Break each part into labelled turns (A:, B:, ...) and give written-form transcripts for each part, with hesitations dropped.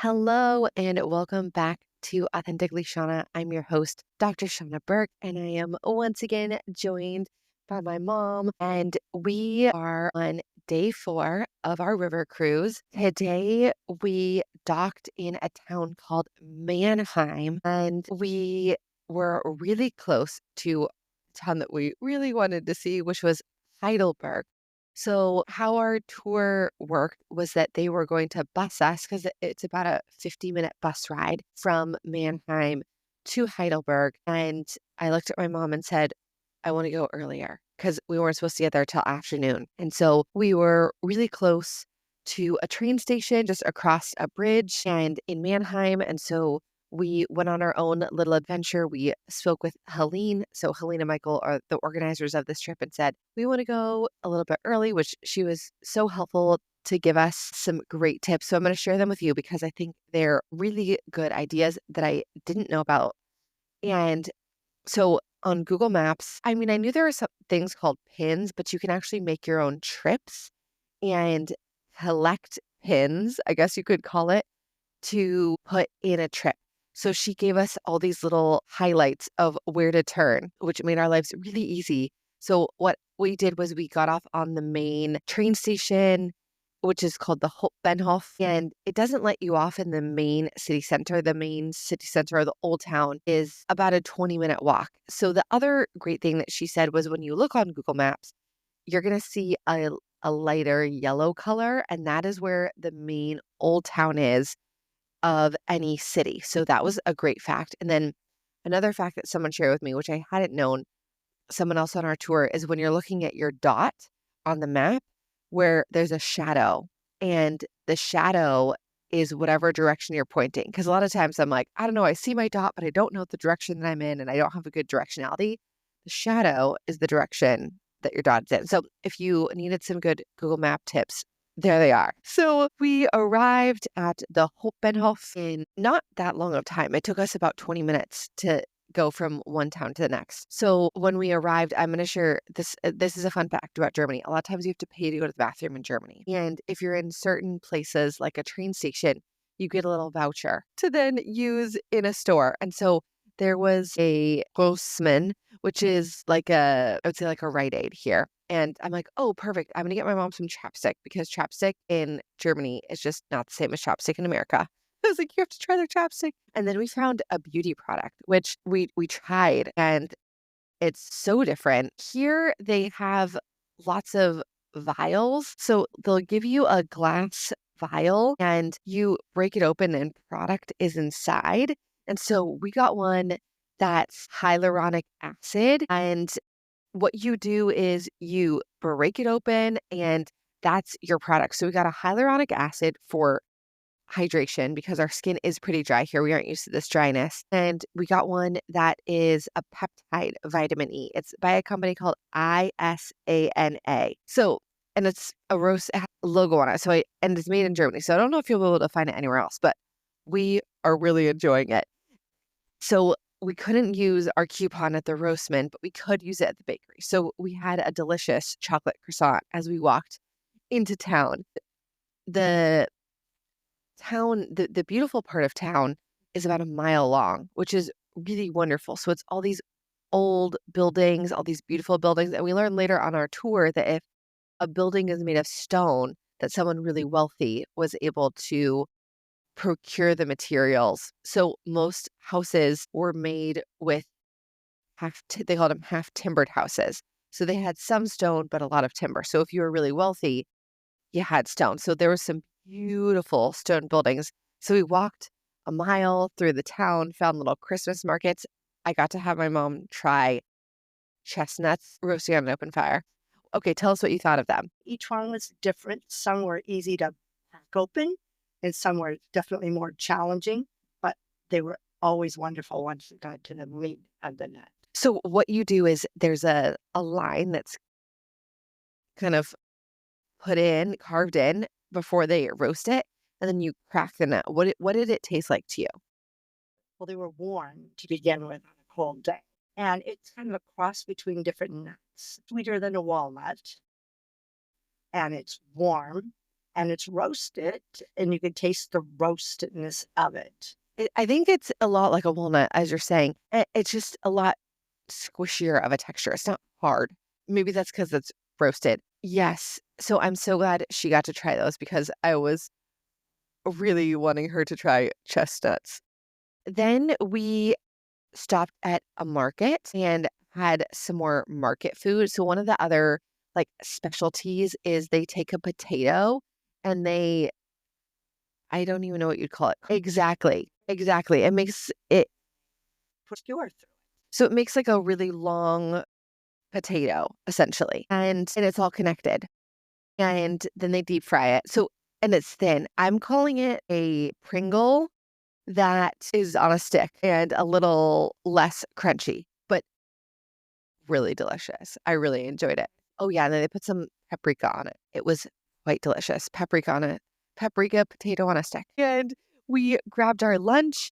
A: Hello and welcome back to Authentically Shawna. I'm your host, Dr. Shawna Burke, and I am once again joined by my mom. And we are on day 4 of our river cruise. Today, we docked in a town called Mannheim, and we were really close to a town that we really wanted to see, which was Heidelberg. So, how our tour worked was that they were going to bus us because it's about a 50-minute bus ride from Mannheim to Heidelberg. And I looked at my mom and said, I want to go earlier because we weren't supposed to get there till afternoon. And so we were really close to a train station just across a bridge and in Mannheim. And so we went on our own little adventure. We spoke with Helene. So Helene and Michael are the organizers of this trip and said, we want to go a little bit early, which she was so helpful to give us some great tips. So I'm going to share them with you because I think they're really good ideas that I didn't know about. And so on Google Maps, I mean, I knew there were some things called pins, but you can actually make your own trips and collect pins, I guess you could call it, to put in a trip. So she gave us all these little highlights of where to turn, which made our lives really easy. So what we did was we got off on the main train station, which is called the Hauptbahnhof, and it doesn't let you off in the main city center. The main city center of the old town is about a 20-minute walk. So the other great thing that she said was when you look on Google Maps, you're going to see a lighter yellow color, and that is where the main old town is of any city. So that was a great fact. And then another fact that someone shared with me, which I hadn't known, someone else on our tour, is when you're looking at your dot on the map where there's a shadow, and the shadow is whatever direction you're pointing. Because a lot of times I'm like, I don't know, I see my dot, but I don't know the direction that I'm in and I don't have a good directionality. The shadow is the direction that your dot is in. So if you needed some good Google Map tips, there they are. So we arrived at the Hauptbahnhof in not that long of time. It took us about 20 minutes to go from one town to the next. So when we arrived, I'm going to share this. This is a fun fact about Germany. A lot of times you have to pay to go to the bathroom in Germany. And if you're in certain places like a train station, you get a little voucher to then use in a store. And so there was a Grossman, which is like I would say like a Rite Aid here. And I'm like, oh, perfect. I'm going to get my mom some chapstick because chapstick in Germany is just not the same as chapstick in America. I was like, you have to try their chapstick. And then we found a beauty product, which we tried, and it's so different. Here they have lots of vials. So they'll give you a glass vial and you break it open and product is inside. And so we got one that's hyaluronic acid. And what you do is you break it open and that's your product. So we got a hyaluronic acid for hydration because our skin is pretty dry here. We aren't used to this dryness. And we got one that is a peptide vitamin E. It's by a company called ISANA. So, and it's a rose logo on it. And it's made in Germany. So I don't know if you'll be able to find it anywhere else, but we are really enjoying it. So we couldn't use our coupon at the Roastman, but we could use it at the bakery. So we had a delicious chocolate croissant as we walked into town. The the beautiful part of town is about a mile long, which is really wonderful. So it's all these old buildings, all these beautiful buildings. And we learned later on our tour that if a building is made of stone, that someone really wealthy was able to procure the materials. So most houses were made with they called them half timbered houses. So they had some stone, but a lot of timber. So if you were really wealthy, you had stone. So there were some beautiful stone buildings. So we walked a mile through the town, found little Christmas markets. I got to have my mom try chestnuts roasting on an open fire. Okay, tell us what you thought of them.
B: Each one was different. Some were easy to crack open, and some were definitely more challenging, but they were always wonderful once you got to the meat of the nut.
A: So what you do is there's a line that's kind of carved in before they roast it, and then you crack the nut. What did it taste like to you?
B: Well, they were warm to begin with on a cold day. And it's kind of a cross between different nuts, sweeter than a walnut, and it's warm. and it's roasted, and you can taste the roastedness of it.
A: I think it's a lot like a walnut, as you're saying. It's just a lot squishier of a texture. It's not hard. Maybe that's because it's roasted. Yes. So I'm so glad she got to try those because I was really wanting her to try chestnuts. Then we stopped at a market and had some more market food. So one of the other like specialties is they take a potato and I don't even know what you'd call it. Exactly. Exactly. It makes it
B: Put skewer through.
A: so it makes like a really long potato essentially. And it's all connected. And then they deep fry it. So and it's thin. I'm calling it a Pringle that is on a stick and a little less crunchy, but really delicious. I really enjoyed it. Oh yeah, and then they put some paprika on it. It was quite delicious. Paprika potato on a stick. And we grabbed our lunch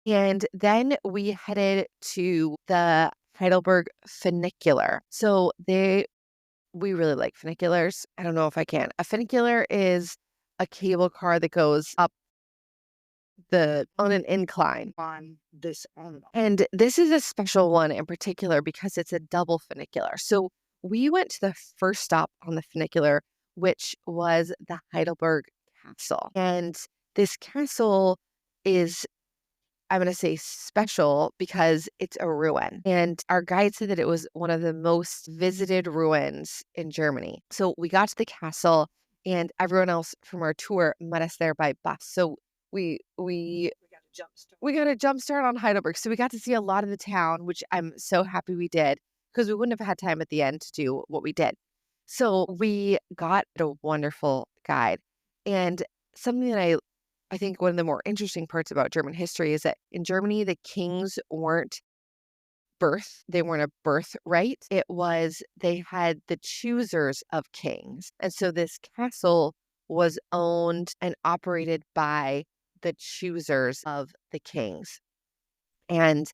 A: and then we headed to the Heidelberg funicular. So we really like funiculars. I don't know if I can. A funicular is a cable car that goes up on an incline.
B: On this angle.
A: And this is a special one in particular because it's a double funicular. So we went to the first stop on the funicular, which was the Heidelberg Castle. And this castle is, I'm going to say special because it's a ruin. And our guide said that it was one of the most visited ruins in Germany. So we got to the castle and everyone else from our tour met us there by bus. So we got a jump start on Heidelberg. So we got to see a lot of the town, which I'm so happy we did because we wouldn't have had time at the end to do what we did. So we got a wonderful guide. And something that I think one of the more interesting parts about German history is that in Germany, the kings they weren't a birthright. It was, they had the choosers of kings. And so this castle was owned and operated by the choosers of the kings. And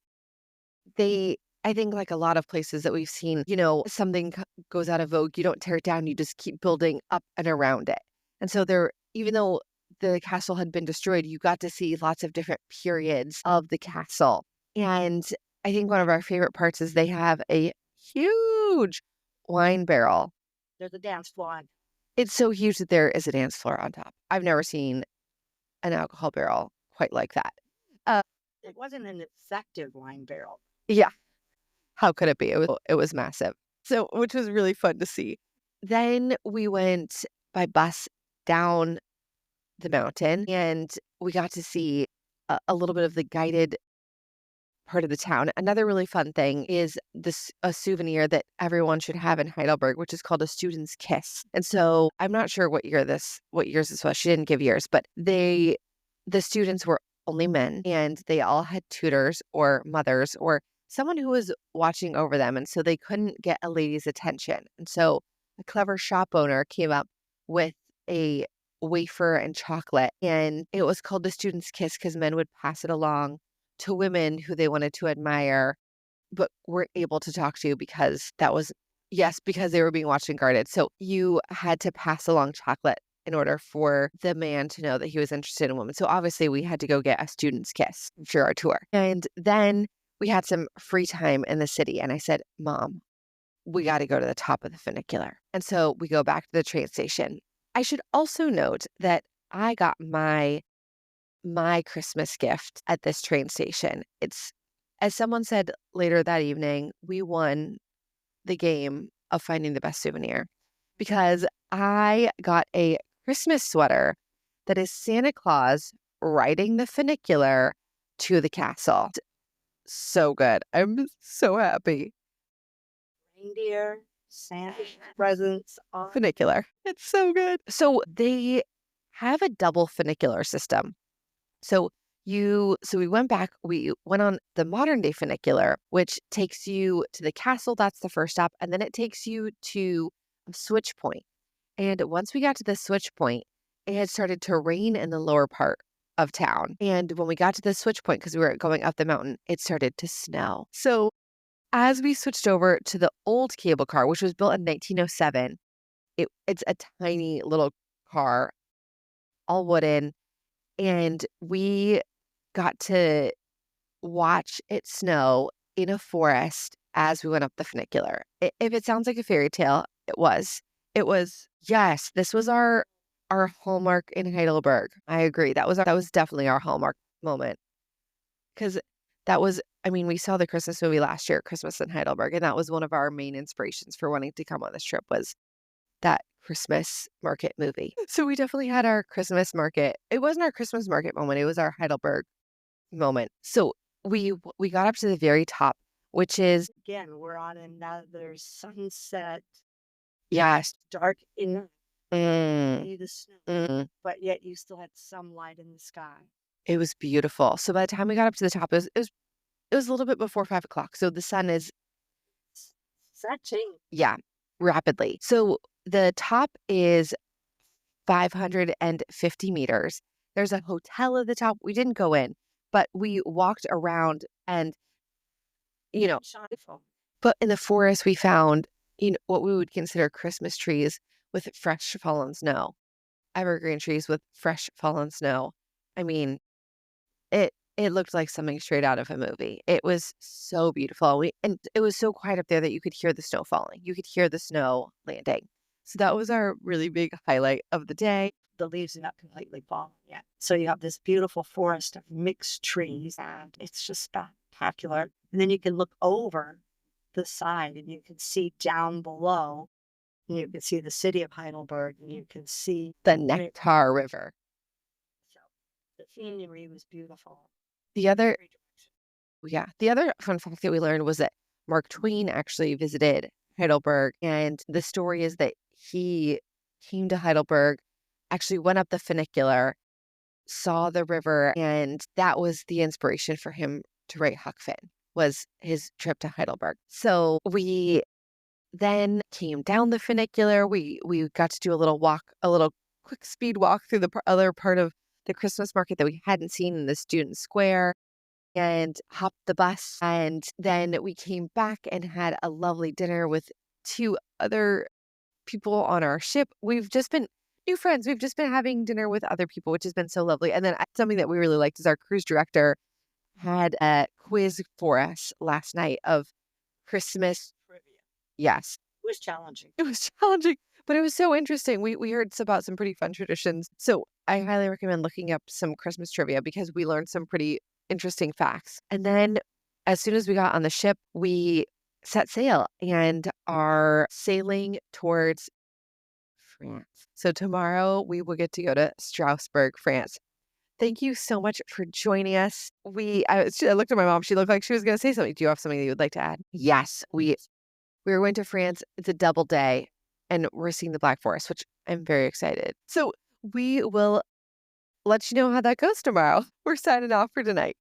A: I think like a lot of places that we've seen, something goes out of vogue, you don't tear it down, you just keep building up and around it. And so even though the castle had been destroyed, you got to see lots of different periods of the castle. And I think one of our favorite parts is they have a huge wine barrel.
B: There's a dance floor.
A: It's so huge that there is a dance floor on top. I've never seen an alcohol barrel quite like that.
B: It wasn't an effective wine barrel.
A: Yeah. How could it be? It was massive. So, which was really fun to see. Then we went by bus down the mountain and we got to see a little bit of the guided part of the town. Another really fun thing is a souvenir that everyone should have in Heidelberg, which is called a student's kiss. And so I'm not sure what years this was. She didn't give years, but the students were only men and they all had tutors or mothers or someone who was watching over them. And so they couldn't get a lady's attention. And so a clever shop owner came up with a wafer and chocolate, and it was called the student's kiss because men would pass it along to women who they wanted to admire, but weren't able to talk to because because they were being watched and guarded. So you had to pass along chocolate in order for the man to know that he was interested in women. So obviously we had to go get a student's kiss for our tour. And then we had some free time in the city. And I said, Mom, we got to go to the top of the funicular. And so we go back to the train station. I should also note that I got my Christmas gift at this train station. It's, as someone said later that evening, we won the game of finding the best souvenir because I got a Christmas sweater that is Santa Claus riding the funicular to the castle. So good. I'm so happy.
B: Reindeer, Santa presents on
A: Funicular. It's so good. So they have a double funicular system. So we went back, we went on the modern day funicular, which takes you to the castle. That's the first stop. And then it takes you to a switch point. And once we got to the switch point, it had started to rain in the lower part of town. And when we got to the switch point, because we were going up the mountain, it started to snow. So as we switched over to the old cable car, which was built in 1907, it's a tiny little car, all wooden, and we got to watch it snow in a forest as we went up the funicular. If it sounds like a fairy tale, it was. It was, yes, this was our Hallmark in Heidelberg. I agree. That was definitely our Hallmark moment. Because that was, I mean, we saw the Christmas movie last year, Christmas in Heidelberg, and that was one of our main inspirations for wanting to come on this trip was that Christmas market movie. So we definitely had our Christmas market. It wasn't our Christmas market moment, it was our Heidelberg moment. So we got up to the very top, which is,
B: Again, we're on another sunset,
A: yes,
B: dark enough to
A: mm,
B: see the snow,
A: mm,
B: but yet you still had some light in the sky.
A: it was beautiful. So by the time we got up to the top, it was a little bit before 5 o'clock. So the sun is,
B: S- Setting.
A: yeah, rapidly. So the top is 550 meters. There's a hotel at the top. We didn't go in, but we walked around and, you know,
B: Wonderful.
A: but in the forest we found, what we would consider Christmas trees with fresh fallen snow, evergreen trees with fresh fallen snow. I mean, it looked like something straight out of a movie. It was so beautiful. And it was so quiet up there that you could hear the snow falling. You could hear the snow landing. So that was our really big highlight of the day.
B: The leaves are not completely fallen yet. So you have this beautiful forest of mixed trees, and it's just spectacular. And then you can look over the side and you can see down below. You can see the city of Heidelberg, and you can see
A: The
B: Great.
A: Nectar River.
B: So the scenery was beautiful.
A: The other,
B: Every direction.
A: yeah, the other fun fact that we learned was that Mark Twain actually visited Heidelberg. And the story is that he came to Heidelberg, actually went up the funicular, saw the river, and that was the inspiration for him to write Huck Finn, was his trip to Heidelberg. So we then came down the funicular. We got to do a little walk, a little quick speed walk through the other part of the Christmas market that we hadn't seen in the student square and hopped the bus. And then we came back and had a lovely dinner with two other people on our ship. We've just been new friends. We've just been having dinner with other people, which has been so lovely. And then something that we really liked is our cruise director had a quiz for us last night of Christmas.
B: Trivia.
A: Yes,
B: It was challenging.
A: it was challenging, but it was so interesting. We heard about some pretty fun traditions. So I highly recommend looking up some Christmas trivia because we learned some pretty interesting facts. And then as soon as we got on the ship, we set sail and are sailing towards France. So tomorrow we will get to go to Strasbourg, France. Thank you so much for joining us. I looked at my mom. She looked like she was going to say something. Do you have something that you would like to add? Yes, we were going to France. It's a double day, and we're seeing the Black Forest, which I'm very excited. So we will let you know how that goes tomorrow. We're signing off for tonight.